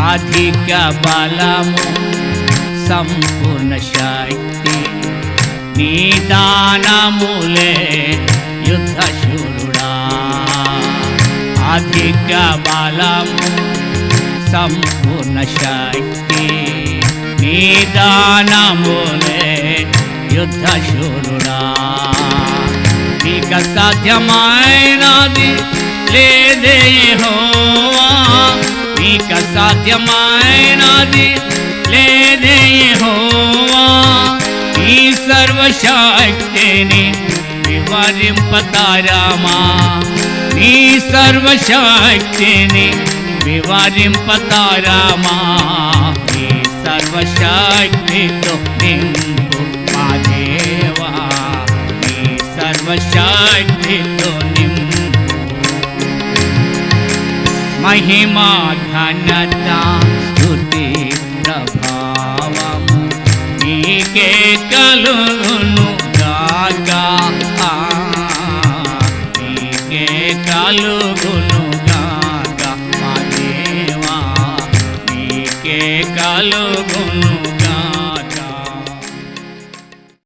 అధిక బలము సంపూర్ణ శక్తి నీ దానములే యుద్ధశూరుడా అధిక బలము సంపూర్ణ శక్తి నీ దానములే యుద్ధశూరుడా ఇక సాధ్యమైనది లేదే యెహోవా ఇక సాధ్యమైనది లేదే యెహోవా ఈ సర్వశక్తిని వివరింపతారామా నీ సర్వశక్తిని వివరింపతారామా నీ సర్వశక్తితో నింపు మా దేవా నీ సర్వశక్తితో నింపు మహిమా ఘనత స్తుతి ప్రభావము నీకే కలుగును గాక నీకే కలుగును గాక మా దేవా నీకే కలుగును